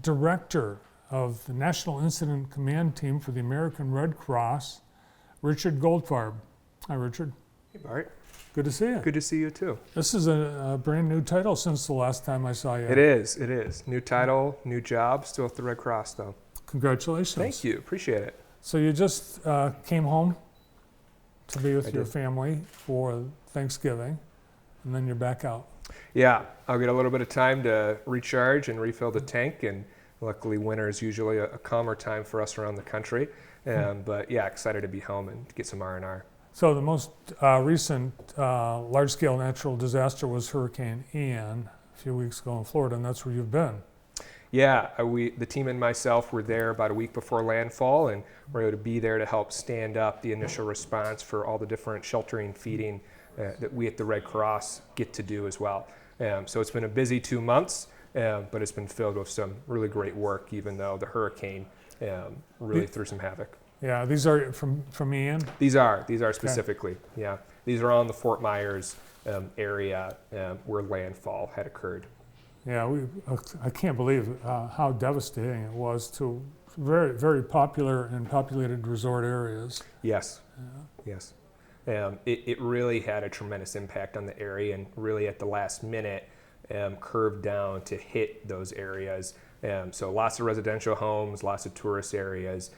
Director of the National Incident Command Team for the American Red Cross, Richard Goldfarb. Hi, Richard. Hey, Bart. Good to see you. Good to see you too. This is a brand new title since the last time I saw you. It is. New title, new job, still at the Red Cross though. Congratulations. Thank you. Appreciate it. So you just came home to be with I your did. family for Thanksgiving, and then you're back out. Yeah, I'll get a little bit of time to recharge and refill the tank, and luckily winter is usually a calmer time for us around the country. But yeah, excited to be home and to get some R&R. So the most recent large-scale natural disaster was Hurricane Ian a few weeks ago in Florida, and that's where you've been. Yeah, the team and myself were there about a week before landfall, and were able to be there to help stand up the initial response for all the different sheltering, feeding that we at the Red Cross get to do as well. So it's been a busy 2 months, but it's been filled with some really great work, even though the hurricane really threw some havoc. Yeah, these are from Ian? These are specifically, yeah. These are on the Fort Myers area where landfall had occurred. Yeah, I can't believe how devastating it was to very, very popular and populated resort areas. Yes, yes. It really had a tremendous impact on the area, and really at the last minute curved down to hit those areas. So lots of residential homes, lots of tourist areas,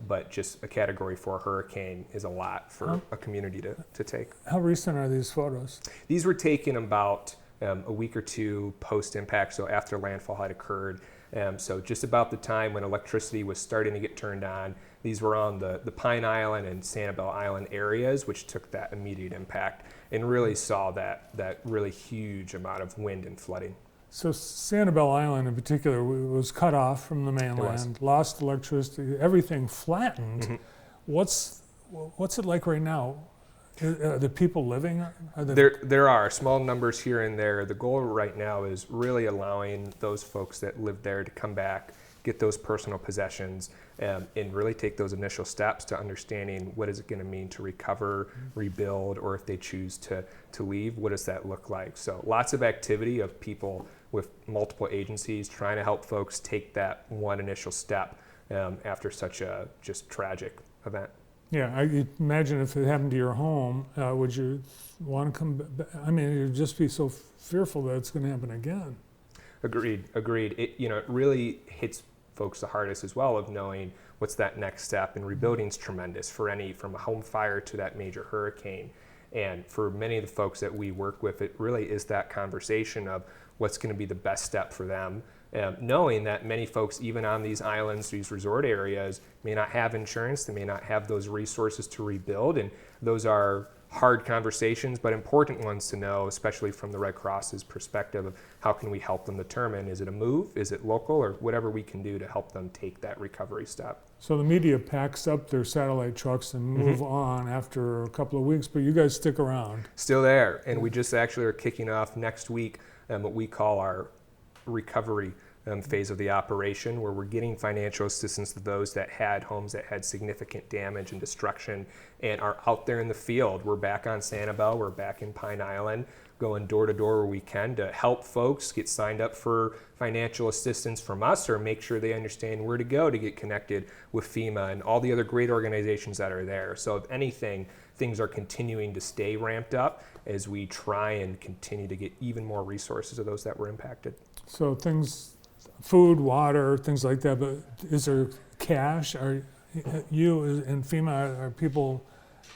but just a Category 4 hurricane is a lot for a community to take. How recent are these photos? These were taken about a week or two post-impact, so after landfall had occurred. So just about the time when electricity was starting to get turned on. These were on the Pine Island and Sanibel Island areas, which took that immediate impact and really saw that really huge amount of wind and flooding. So Sanibel Island in particular was cut off from the mainland, lost electricity, everything flattened. Mm-hmm. What's it like right now? Are the people living? There are small numbers here and there. The goal right now is really allowing those folks that live there to come back, get those personal possessions, and really take those initial steps to understanding what is it going to mean to recover, rebuild, or if they choose to leave, what does that look like? So lots of activity of people with multiple agencies trying to help folks take that one initial step after such a just tragic event. Yeah, I imagine if it happened to your home, would you want to come back? I mean, you'd just be so fearful that it's going to happen again. Agreed. It really hits folks the hardest as well, of knowing what's that next step, and rebuilding's tremendous from a home fire to that major hurricane. And for many of the folks that we work with, it really is that conversation of what's going to be the best step for them. Knowing that many folks, even on these islands, these resort areas, may not have insurance, they may not have those resources to rebuild, and those are hard conversations, but important ones to know, especially from the Red Cross's perspective of how can we help them determine, is it a move, is it local, or whatever we can do to help them take that recovery step. So the media packs up their satellite trucks and move on after a couple of weeks, but you guys stick around. Still there, and we just actually are kicking off next week what we call our recovery phase of the operation, where we're getting financial assistance to those that had homes that had significant damage and destruction and are out there in the field. We're back on Sanibel, we're back in Pine Island, going door to door where we can to help folks get signed up for financial assistance from us, or make sure they understand where to go to get connected with FEMA and all the other great organizations that are there. So if anything, things are continuing to stay ramped up as we try and continue to get even more resources to those that were impacted. So things, food, water, things like that, but is there cash? Are you and FEMA, are people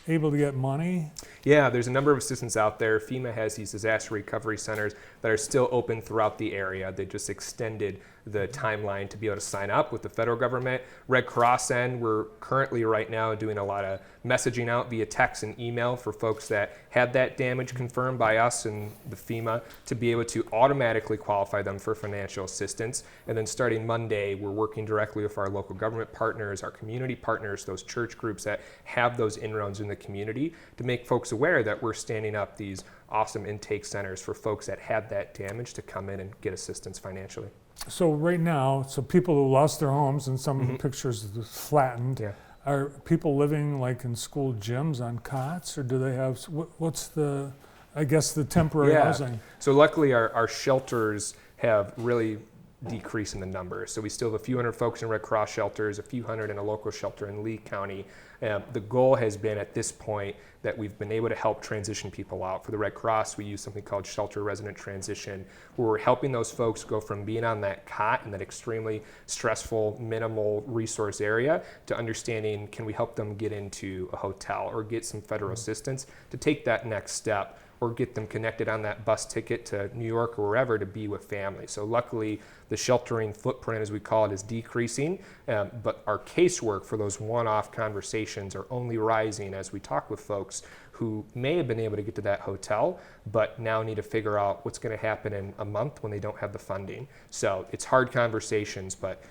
able to get money? Yeah, there's a number of assistance out there. FEMA has these disaster recovery centers that are still open throughout the area. They just extended the timeline to be able to sign up with the federal government. Red Cross end, we're currently right now doing a lot of messaging out via text and email for folks that had that damage confirmed by us and the FEMA to be able to automatically qualify them for financial assistance. And then starting Monday, we're working directly with our local government partners, our community partners, those church groups that have those inroads in the community, to make folks aware that we're standing up these awesome intake centers for folks that had that damage to come in and get assistance financially. So right now, so people who lost their homes, and some pictures is flattened, Yeah. are people living like in school gyms on cots, or do they have, what's the, I guess the temporary housing? So luckily our shelters have really decrease in the numbers. So we still have a few hundred folks in Red Cross shelters, a few hundred in a local shelter in Lee County. The goal has been at this point that we've been able to help transition people out. For the Red Cross, we use something called shelter resident transition, where we're helping those folks go from being on that cot in that extremely stressful, minimal resource area to understanding, can we help them get into a hotel or get some federal assistance to take that next step, or get them connected on that bus ticket to New York or wherever to be with family. So luckily, the sheltering footprint, as we call it, is decreasing, but our casework for those one-off conversations are only rising as we talk with folks who may have been able to get to that hotel, but now need to figure out what's gonna happen in a month when they don't have the funding. So it's hard conversations, but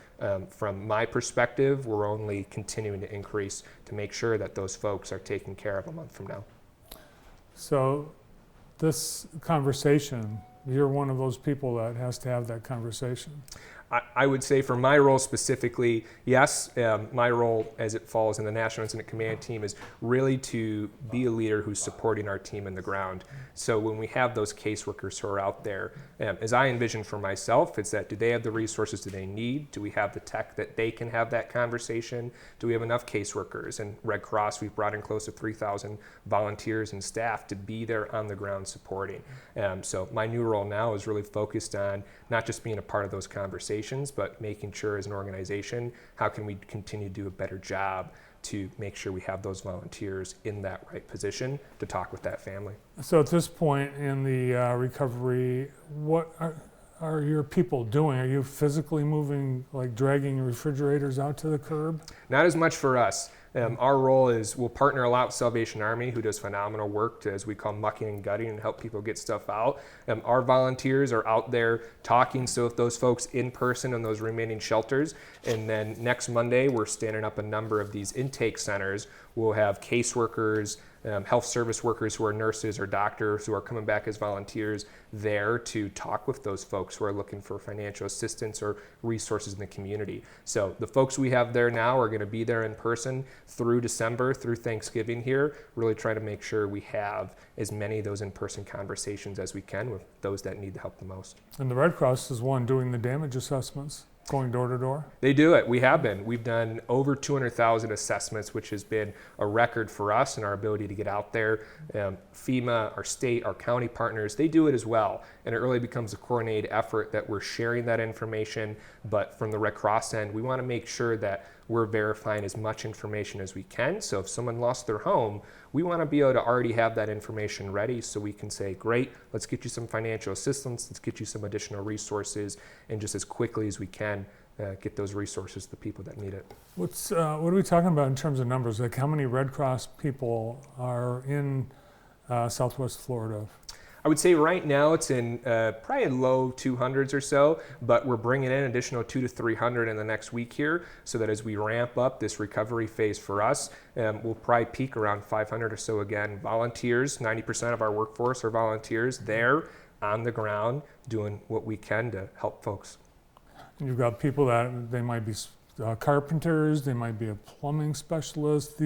from my perspective, we're only continuing to increase to make sure that those folks are taken care of a month from now. So this conversation, you're one of those people that has to have that conversation. I would say for my role specifically, yes, my role as it falls in the National Incident Command Team is really to be a leader who's supporting our team in the ground. So when we have those caseworkers who are out there, as I envision for myself, it's that, do they have the resources do they need? Do we have the tech that they can have that conversation? Do we have enough caseworkers? And Red Cross, we've brought in close to 3,000 volunteers and staff to be there on the ground supporting. So my new role now is really focused on not just being a part of those conversations, but making sure as an organization, how can we continue to do a better job to make sure we have those volunteers in that right position to talk with that family. So at this point in the recovery, what are your people doing? Are you physically moving, like dragging refrigerators out to the curb? Not as much for us. Our role is we'll partner a lot with Salvation Army, who does phenomenal work to, as we call, mucking and gutting and help people get stuff out. Our volunteers are out there talking so with those folks in person in those remaining shelters. And then next Monday, we're standing up a number of these intake centers. We'll have caseworkers, health service workers who are nurses or doctors who are coming back as volunteers there to talk with those folks who are looking for financial assistance or resources in the community. So the folks we have there now are going to be there in person through December, through Thanksgiving here, really trying to make sure we have as many of those in-person conversations as we can with those that need the help the most. And the Red Cross is one doing the damage assessments, going door to door? They do it. We have been. We've done over 200,000 assessments, which has been a record for us and our ability to get out there. FEMA, our state, our county partners, they do it as well. And it really becomes a coordinated effort that we're sharing that information. But from the Red Cross end, we want to make sure that we're verifying as much information as we can. So if someone lost their home, we want to be able to already have that information ready so we can say, great, let's get you some financial assistance, let's get you some additional resources, and just as quickly as we can, get those resources to the people that need it. What are we talking about in terms of numbers? Like how many Red Cross people are in Southwest Florida? I would say right now it's in probably low 200s or so, but we're bringing in additional 200 to 300 in the next week here, so that as we ramp up this recovery phase for us, we'll probably peak around 500 or so again. Volunteers, 90% of our workforce are volunteers there on the ground doing what we can to help folks. And you've got people that they might be carpenters, they might be a plumbing specialist.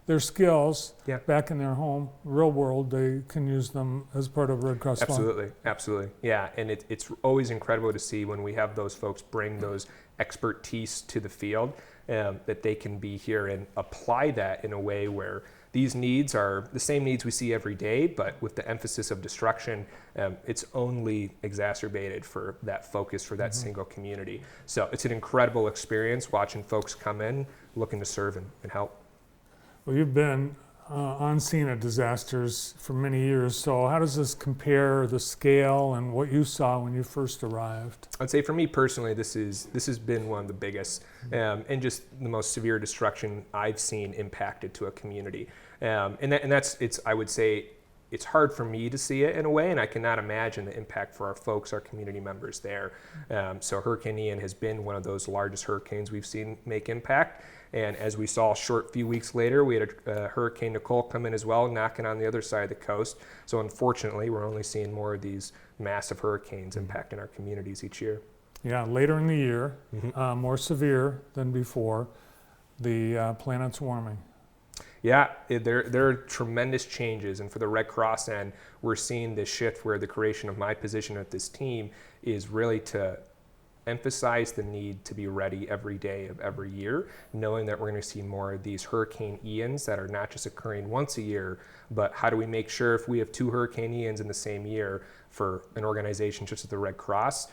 Their skills back in their home, real world, they can use them as part of Red Cross Fund. Absolutely, absolutely. Yeah, and it's always incredible to see when we have those folks bring those expertise to the field, that they can be here and apply that in a way where these needs are the same needs we see every day, but with the emphasis of destruction, it's only exacerbated for that focus for that single community. So it's an incredible experience watching folks come in looking to serve and help. Well, you've been on scene at disasters for many years, so how does this compare the scale and what you saw when you first arrived? I'd say for me personally, this has been one of the biggest and just the most severe destruction I've seen impacted to a community. I would say it's hard for me to see it in a way, and I cannot imagine the impact for our folks, our community members there. So Hurricane Ian has been one of those largest hurricanes we've seen make impact. And as we saw a short few weeks later, we had a Hurricane Nicole come in as well, knocking on the other side of the coast. So unfortunately, we're only seeing more of these massive hurricanes impacting our communities each year. Yeah, later in the year, more severe than before. The planet's warming. Yeah, there are tremendous changes, and for the Red Cross end, we're seeing this shift where the creation of my position at this team is really to emphasize the need to be ready every day of every year, knowing that we're going to see more of these Hurricane Ians that are not just occurring once a year, but how do we make sure if we have 2 Hurricane Ians in the same year for an organization such as the Red Cross,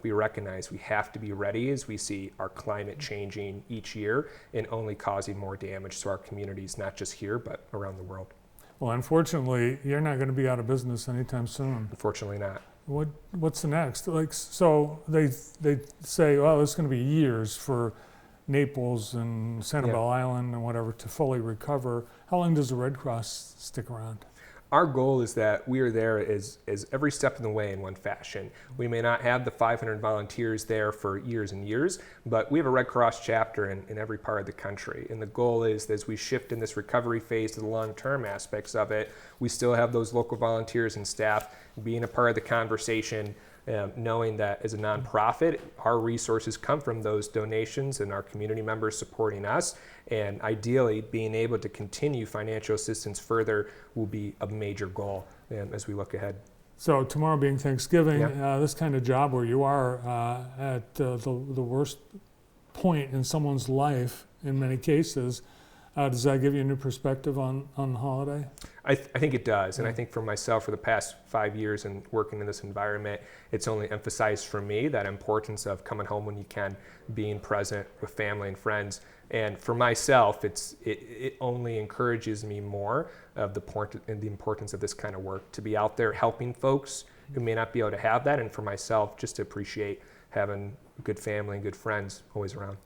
we recognize we have to be ready as we see our climate changing each year and only causing more damage to our communities, not just here, but around the world. Well, unfortunately, you're not going to be out of business anytime soon. Unfortunately not. What's the next? Like, so they say, well, it's going to be years for Naples and Sanibel Island and whatever to fully recover. How long does the Red Cross stick around? Our goal is that we are there as every step in the way in one fashion. We may not have the 500 volunteers there for years and years, but we have a Red Cross chapter in every part of the country. And the goal is that as we shift in this recovery phase to the long-term aspects of it, we still have those local volunteers and staff being a part of the conversation, knowing that as a nonprofit, our resources come from those donations and our community members supporting us. And ideally, being able to continue financial assistance further will be a major goal as we look ahead. So tomorrow being Thanksgiving, this kind of job where you are at the worst point in someone's life, in many cases, does that give you a new perspective on the holiday? I think it does. And I think for myself, for the past 5 years and working in this environment, it's only emphasized for me that importance of coming home when you can, being present with family and friends. And for myself, it only encourages me more of the importance of this kind of work, to be out there helping folks who may not be able to have that. And for myself, just to appreciate having good family and good friends always around.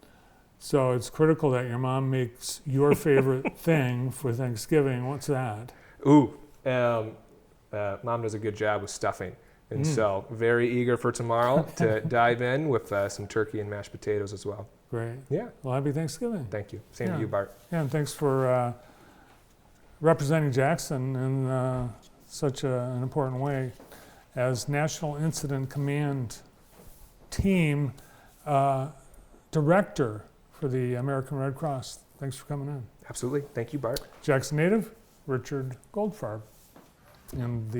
So it's critical that your mom makes your favorite thing for Thanksgiving. What's that? Mom does a good job with stuffing. And so very eager for tomorrow to dive in with some turkey and mashed potatoes as well. Great. Yeah. Well, happy Thanksgiving. Thank you. Same to you, Bart. Yeah, and thanks for representing Jackson in such an important way. As National Incident Command Team Director for the American Red Cross. Thanks for coming in. Absolutely. Thank you, Bart. Jackson native, Richard Goldfarb. And the